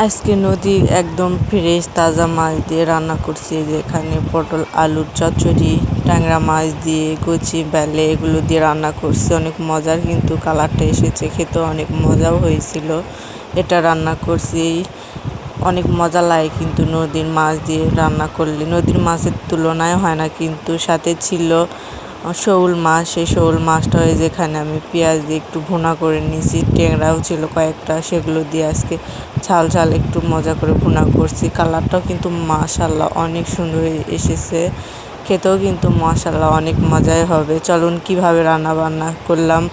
আজকে নদীর একদম ফ্রেশ তাজা মাছ দিয়ে রান্না করছি। যেখানে পটল আলুর চচ্চড়ি, ট্যাংরা মাছ দিয়ে কচি বেলে এগুলো দিয়ে রান্না করছি। অনেক মজার কিন্তু কালারটা এসেছে, খেতেও অনেক মজাও হয়েছিল। এটা রান্না করছি, অনেক মজা লাগে কিন্তু নদীর মাছ দিয়ে রান্না করলে। নদীর মাছের তুলনায় হয় না। কিন্তু সাথে ছিল শৌল মাছ, সেই শৌল মাছটা যেখানে আমি পেঁয়াজ দিয়ে একটু ভুনা করে নিয়েছি। ট্যাংরাও ছিল কয়েকটা, সেগুলো দিয়ে আজকে ঝাল ঝাল একটু মজা করে ভুনা করছি। কালারটাও কিন্তু মাশাআল্লাহ অনেক সুন্দর এসেছে, খেতেও কিন্তু মাশাআল্লাহ অনেক মজাই হবে। চলুন কিভাবে রান্না বান্না করলাম।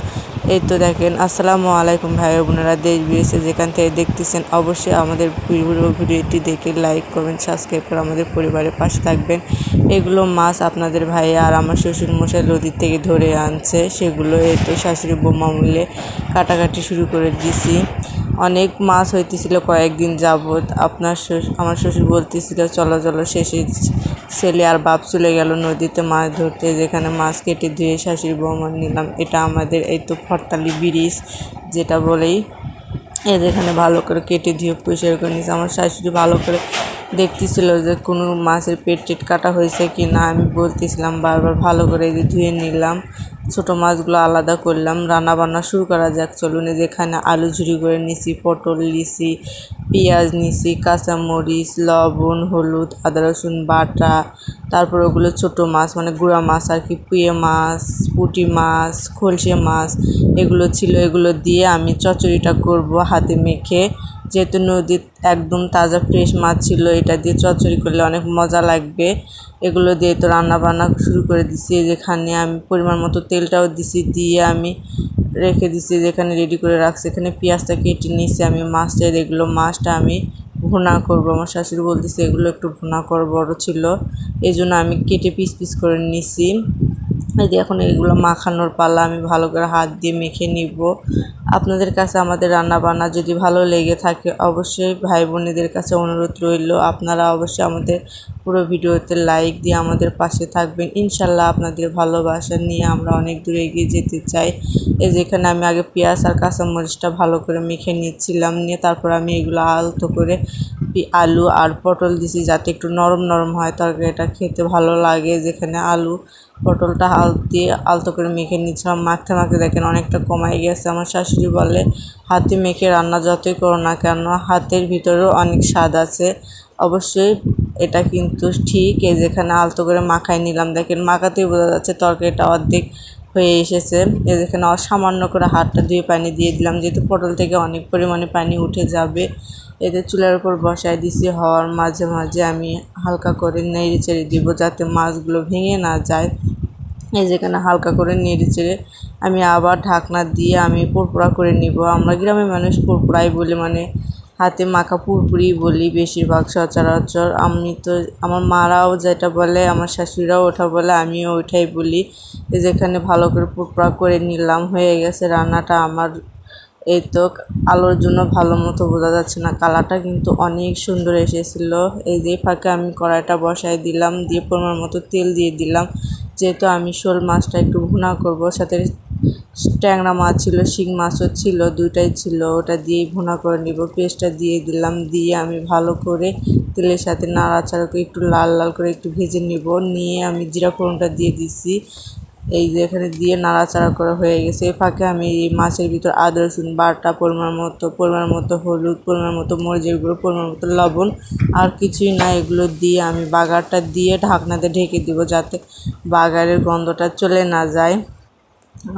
এই তো দেখেন। আসসালামু আলাইকুম ভাই বোনেরা, দেশ বিদেশে যেখান থেকে দেখতেছেন অবশ্যই আমাদের পুরো ভিডিওটি দেখে লাইক করবেন, সাবস্ক্রাইব করে আমাদের পরিবারের পাশে থাকবেন। এগুলো মাছ আপনাদের ভাই আর আমার শ্বশুরমশাই নদীর থেকে ধরে আনছে, সেগুলো এই তো শাশুড়ি বৌমা মিলে কাটাকাটি শুরু করে দিছি। অনেক মাছ হইতেছিল কয়েকদিন যাবৎ। আমার শ্বশুর বলতেছিল চলো চলো, শেষে ছেলে আর বাপ চলে গেল নদীতে মাছ ধরতে। যেখানে মাছ কেটে ধুয়ে শাশুড়ি বৌমা নিলাম। এটা আমাদের এই তো ফরতালি ব্রিজ যেটা বলেই, যেখানে ভালো করে কেটে ধুয়ে পরিষ্কার করে নিয়েছে। আমার শাশুড়ি ভালো করে দেখতেছিল যে কোনো মাছের পেট টেট কাটা হয়েছে কি না। আমি বলতেছিলাম বারবার, ভালো করে ধুয়ে নিলাম। ছোটো মাছগুলো আলাদা করলাম। রান্না বান্না শুরু করা যাক চলুন। যেখানে আলু ঝুরি করে নিছি, পটল নিছি, পেঁয়াজ নিছি, কাঁচামরিচ, লবণ, হলুদ, আদা রসুন বাটা, তারপর ওগুলো ছোটো মাছ মানে গুঁড়া মাছ আর কি, পুঁয়ে মাছ, পুঁটি মাছ, খলসে মাছ এগুলো ছিল। এগুলো দিয়ে আমি চচ্চড়িটা করব হাতে মেখে। যেহেতু নদীর একদম তাজা ফ্রেশ মাছ ছিল, এটা দিয়ে চচ্চড়ি করলে অনেক মজা লাগবে। এগুলো দিয়ে তো রান্না বান্না শুরু করে দিছি। যেখানে আমি পরিমাণ মতো তেলটাও দিছি, দিয়ে আমি রেখে দিছি। যেখানে রেডি করে রাখছি, এখানে পেঁয়াজটা কেটে নিয়েছি আমি। মাছটা আমি ভুনা করব। আমার শাশুড়ি বলতেছে এগুলো একটু ভুনা করো, বড় ছিল এই জন্য আমি কেটে পিস পিস করে নিছি। এই যে এখন এগুলো মাখানোর পালা। আমি ভালো করে হাত দিয়ে মেখে নিব। আপনাদের কাছে আমাদের রান্না বান্না যদি ভালো লেগে থাকে অবশ্যই ভাই বোনেদের কাছে অনুরোধ রইল, আপনারা অবশ্যই আমাদের পুরো ভিডিওতে লাইক দিয়ে আমাদের পাশে থাকবেন। ইনশাল্লাহ আপনাদের ভালোবাসা নিয়ে আমরা অনেক দূরে এগিয়ে যেতে চাই। যেখানে আমি আগে পেঁয়াজ আর কাঁচামরিচটা ভালো করে মেখে নিচ্ছিলাম, নিয়ে তারপর আমি এগুলো আলতো করে আলু আর পটল দিছি যাতে একটু নরম নরম হয়, তরকারিটা খেতে ভালো লাগে। যেখানে আলু পটলটা আলতো করে মেখে নিচ্ছিলাম। মাখতে মাখতে দেখেন অনেকটা কমাই গেছে। আমার শাশুড়ি বলে হাতে মেখে রান্না যতই করো না কেন হাতের ভিতরেও অনেক স্বাদ আছে। অবশ্যই এটা কিন্তু ঠিক। যেখানে আলতো করে মাখাই নিলাম, দেখেন মাখাতেই বোঝা যাচ্ছে তরকারিটা অর্ধেক হয়ে এসেছে। যেখানে সামান্য করে হাতটা ধুয়ে পানি দিয়ে দিলাম, যেহেতু পটল থেকে অনেক পরিমাণে পানি উঠে যাবে। এতে চুলার উপর বসায় দিছি। হওয়ার মাঝে মাঝে আমি হালকা করে নেড়ে চেড়ে দিব যাতে মাছগুলো ভেঙে না যায়। যেখানে হালকা করে নেড়ে চেড়ে আমি আবার ঢাকনা দিয়ে আমি পুরপুরা করে নিব। আমরা গ্রামের মানুষ পুরপুরাই বলি, মানে হাতে মাখা পুরপুরি বলি বেশিরভাগ সচরাচর। আমার মারাও যেটা বলে, আমার শাশুড়িরাও ওটা বলে, আমিও ওইটাই বলি। যেখানে ভালো করে পুরপুরা করে নিলাম, হয়ে গেছে রান্নাটা আমার। এই তো আলোর জন্য ভালো মতো বোঝা যাচ্ছে না, কালারটা কিন্তু অনেক সুন্দর এসেছিলো। এই যে ফাঁকে আমি কড়াইটা বসাই দিলাম, দিয়ে পরিমাণ মতো তেল দিয়ে দিলাম। যেহেতু আমি শোল মাছটা একটু ভুনা করব, সাথে ট্যাংরা মাছ ছিল, শিং মাছও ছিল, দুইটাই ছিল, ওটা দিয়েই ভুনা করে নিব। পেস্টটা দিয়ে দিলাম, দিয়ে আমি ভালো করে তেলের সাথে নাড়াচাড়া করে একটু লাল লাল করে একটু ভেজে নিব। নিয়ে আমি জিরা ফোড়নটা দিয়ে দিছি। এই যে এখানে দিয়ে নাড়াচাড়া করা হয়ে গেছে। এই ফাঁকে আমি এই মাছের ভিতর আদা রসুন বাটা, পরিমাণ মতো হলুদ, পরিমাণ মতো মরিচের গুঁড়ো, পরিমাণ মতো লবণ, আর কিছুই না। এগুলো দিয়ে আমি বাগারটা দিয়ে ঢাকনাতে ঢেকে দিব যাতে বাগারের গন্ধটা চলে না যায়।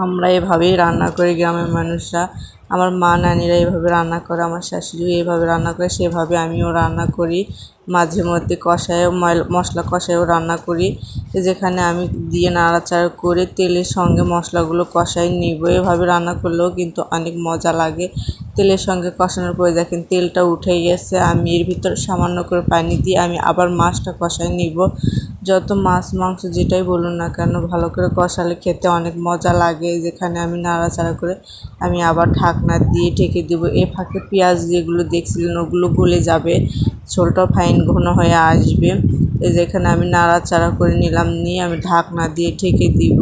আমরা এভাবেই রান্না করি গ্রামের মানুষরা। আমার মা নানিরা এভাবে রান্না করে, আমার শাশুড়ি এভাবে রান্না করে, সেভাবে আমিও রান্না করি। মাঝে মধ্যে মশলা কষায়ও রান্না করি। যেখানে আমি দিয়ে নাড়াচাড়া করে তেলের সঙ্গে মশলাগুলো কষাই নিব। এভাবে রান্না করলেও কিন্তু অনেক মজা লাগে। তেলের সঙ্গে কষানোর পরে দেখেন তেলটা উঠে গেছে। আমি এর ভিতর সামান্য করে পানি দিয়ে আমি আবার মাছটা কষাই নিব। যত মাছ মাংস যেটাই বলুন না কেন ভালো করে কষালে খেতে অনেক মজা লাগে। যেখানে আমি নাড়াচাড়া করে আমি আবার ঢাকনা দিয়ে ঢেকে দেবো। এ ফাঁকে পেঁয়াজ যেগুলো দেখছিলেন ওগুলো গলে যাবে, ঝোলটা ফাইন ঘন হয়ে আসবে। যেখানে আমি নাড়াচাড়া করে নিলাম, নিয়ে আমি ঢাকনা দিয়ে ঢেকে দিব।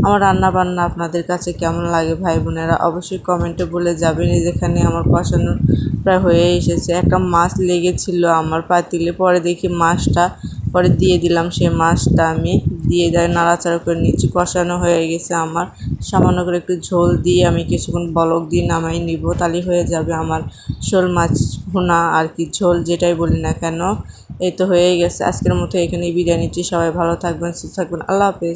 আমার রান্না বান্না আপনাদের কাছে কেমন লাগে ভাই বোনেরা অবশ্যই কমেন্টে বলে যাবেন। যেখানে আমার কষানো প্রায় হয়ে এসেছে। একটা মাছ লেগেছিল আমার পাতিলে, পরে দেখি মাছটা পরে দিয়ে দিলাম। সেই মাছটা আমি দিয়ে নাড়াচাড়া করে নিচ্ছি। কষানো হয়ে গেছে আমার। সামান্য করে একটু ঝোল দিয়ে আমি কিছুক্ষণ বলক দিয়ে নামাই নিব, তাহলে হয়ে যাবে আমার শোল মাছ ভুনা আর কি, ঝোল যেটাই বলি না কেন। এই তো হয়ে গেছে। আজকের মতো এখানেই বিদায় নিচ্ছি। সবাই ভালো থাকবেন, সুস্থ থাকবেন। আল্লাহ হাফেজ।